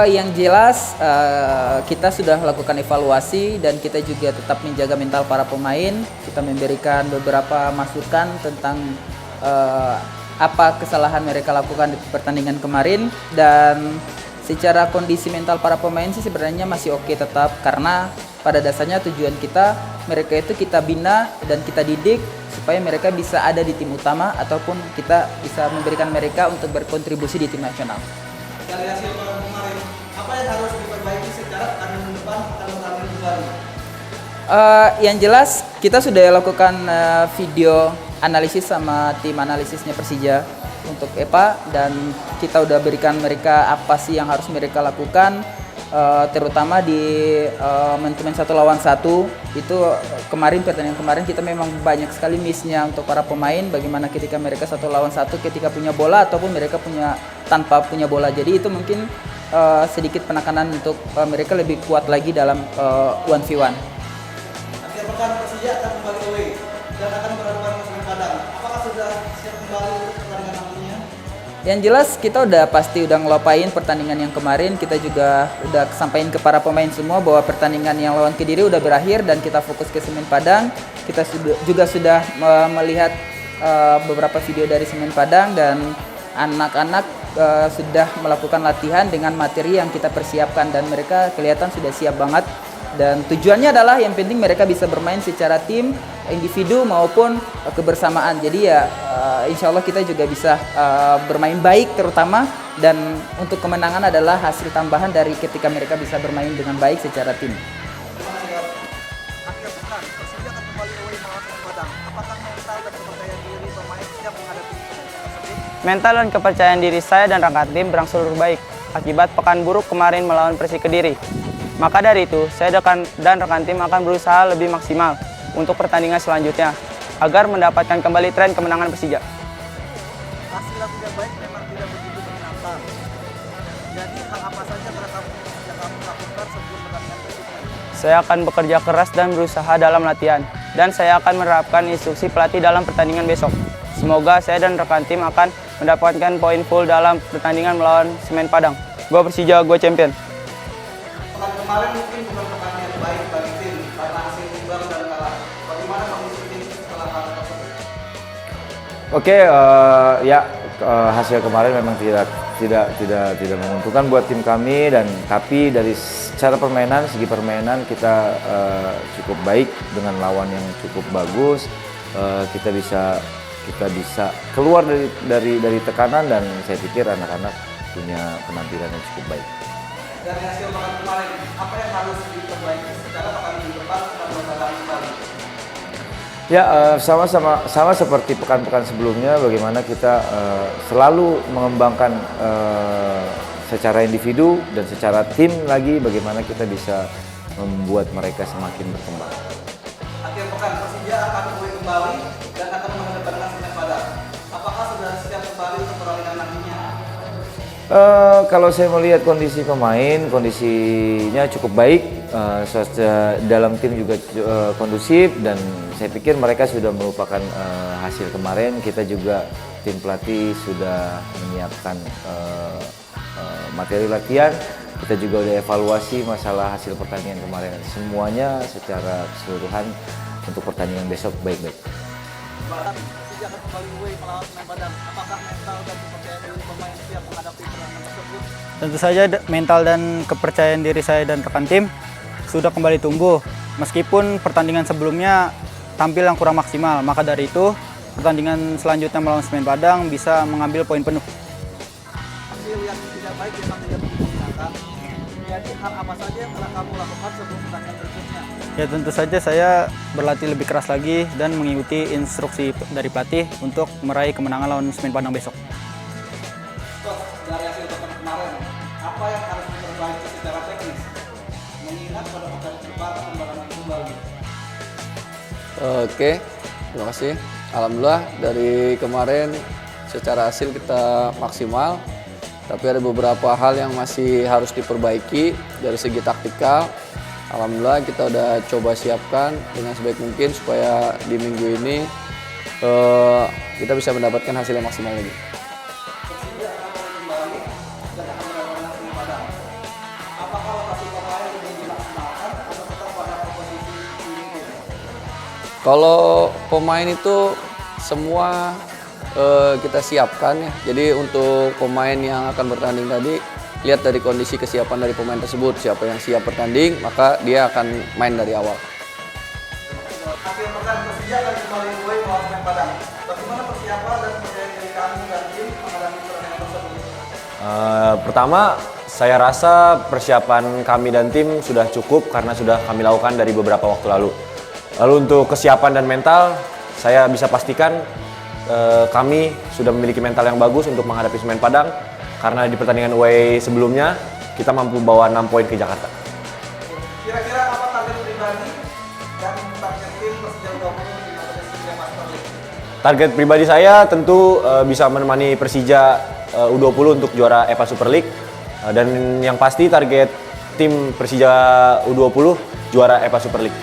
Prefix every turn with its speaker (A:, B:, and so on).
A: Yang jelas kita sudah lakukan evaluasi dan kita juga tetap menjaga mental para pemain. Kita memberikan beberapa masukan tentang apa kesalahan mereka lakukan di pertandingan kemarin, dan secara kondisi mental para pemain sih sebenarnya masih oke tetap, karena pada dasarnya tujuan kita mereka itu kita bina dan kita didik supaya mereka bisa ada di tim utama ataupun kita bisa memberikan mereka untuk berkontribusi di tim nasional.
B: Dari hasil kemarin, apa yang harus diperbaiki secara pertandingan depan akan bertanding kembali?
A: Yang jelas kita sudah lakukan video analisis sama tim analisisnya Persija untuk EPA, dan kita udah berikan mereka apa sih yang harus mereka lakukan, terutama di manajemen 1 lawan 1 itu. Pertandingan kemarin kita memang banyak sekali missnya untuk para pemain, bagaimana ketika mereka 1 lawan 1 ketika punya bola ataupun mereka tanpa punya bola. Jadi itu mungkin sedikit penekanan untuk mereka lebih kuat lagi dalam 1v1.
B: Akhir pekan Persija akan kembali away dan akan berhadapan dengan Padang. Apakah sudah siap kembali untuk pertandingan nantinya?
A: Yang jelas kita udah ngelupain pertandingan yang kemarin. Kita juga udah sampaikan ke para pemain semua bahwa pertandingan yang lawan Kediri udah berakhir dan kita fokus ke Semen Padang. Kita juga sudah melihat beberapa video dari Semen Padang, dan anak-anak sudah melakukan latihan dengan materi yang kita persiapkan dan mereka kelihatan sudah siap banget. Dan tujuannya adalah yang penting mereka bisa bermain secara tim, individu maupun kebersamaan. Jadi ya insya Allah kita juga bisa bermain baik terutama, dan untuk kemenangan adalah hasil tambahan dari ketika mereka bisa bermain dengan baik secara tim.
B: Akhir pekan Persija akan kembali away melawan Semen Padang. Apakah mental dan kepercayaan diri pemain siap menghadapi tersebut?
C: Mental dan kepercayaan diri saya dan rekan tim berangsur baik akibat pekan buruk kemarin melawan Persik Kediri. Maka dari itu, saya dan rekan tim akan berusaha lebih maksimal untuk pertandingan selanjutnya agar mendapatkan kembali tren kemenangan Persija.
B: Hasil yang tidak baik memang tidak begitu menyenangkan. Jadi hal apa saja yang kamu lakukan sebelum pertandingan berikutnya?
C: Saya akan bekerja keras dan berusaha dalam latihan, dan saya akan menerapkan instruksi pelatih dalam pertandingan besok. Semoga saya dan rekan tim akan mendapatkan poin full dalam pertandingan melawan Semen Padang. Gua Persija, gua champion.
B: Pekan kemarin mungkin bukan pekan yang baik bagi tim karena hasil imbang dan kalah. Bagaimana kondisi tim setelah hal tersebut?
D: Oke, hasil kemarin memang tidak menguntungkan buat tim kami, dan tapi dari secara permainan, segi permainan kita cukup baik dengan lawan yang cukup bagus. Kita bisa keluar dari tekanan, dan saya pikir anak-anak punya penampilan yang cukup baik.
B: Dari hasil pekan kemarin, apa yang harus diperbaiki secara pertandingan depan akan bertanding kembali?
D: Ya, sama seperti pekan-pekan sebelumnya, bagaimana kita selalu mengembangkan secara individu dan secara tim lagi, bagaimana kita bisa membuat mereka semakin berkembang.
B: Akhir pekan Persija akan mulai kembali dan akan menghadapi Semen Padang. Apakah sudah siap kembali untuk pertandingan nantinya?
D: Kalau saya melihat kondisi pemain, kondisinya cukup baik, dalam tim juga kondusif, dan saya pikir mereka sudah melupakan hasil kemarin. Kita juga tim pelatih sudah menyiapkan materi latihan. Kita juga udah evaluasi masalah hasil pertandingan kemarin. Semuanya secara keseluruhan untuk pertandingan besok baik-baik.
B: Persija akan kembali away melawan Semen Padang. Apakah mental dan kepercayaan diri pemain siap menghadapi pertandingan tersebut?
C: Tentu saja mental dan kepercayaan diri saya dan rekan tim sudah kembali tumbuh. Meskipun pertandingan sebelumnya tampil yang kurang maksimal, maka dari itu pertandingan selanjutnya melawan Semen Padang bisa mengambil poin penuh.
B: Hasil yang tidak baik memang tidak begitu menyenangkan. Jadi hal apa saja yang telah kamu lakukan sebelum pertandingan berikutnya?
C: Ya, tentu saja saya berlatih lebih keras lagi dan mengikuti instruksi dari pelatih untuk meraih kemenangan lawan Semen Padang besok.
B: Coach, dari hasil pekan kemarin, apa yang harus diperbaiki secara teknis? Mengingat pada pekan depan akan bertanding kembali.
E: Oke, terima kasih. Alhamdulillah dari kemarin secara hasil kita maksimal, tapi ada beberapa hal yang masih harus diperbaiki dari segi taktikal. Alhamdulillah kita udah coba siapkan dengan sebaik mungkin supaya di minggu ini kita bisa mendapatkan hasil yang maksimal lagi.
B: Persija akan kembali dan akan berhadapan dengan Semen Padang.
E: Kalau pemain itu semua kita siapkan ya. Jadi untuk pemain yang akan bertanding tadi, lihat dari kondisi kesiapan dari pemain tersebut. Siapa yang siap bertanding, maka dia akan main dari awal.
B: Hasil pekan Persija akan kembali mulai melawan Semen Padang. Bagaimana persiapan dan percaya diri kami dan tim menghadapi pertandingan tersebut?
F: Pertama, saya rasa persiapan kami dan tim sudah cukup karena sudah kami lakukan dari beberapa waktu lalu. Lalu untuk kesiapan dan mental, saya bisa pastikan kami sudah memiliki mental yang bagus untuk menghadapi Semen Padang karena di pertandingan away sebelumnya kita mampu bawa 6 poin ke Jakarta.
B: Kira-kira apa target pribadi dan target tim Persija U20 di Persija Master League?
F: Target pribadi saya tentu bisa menemani Persija U20 untuk juara EVA Super League dan yang pasti target tim Persija U20 juara EVA Super League.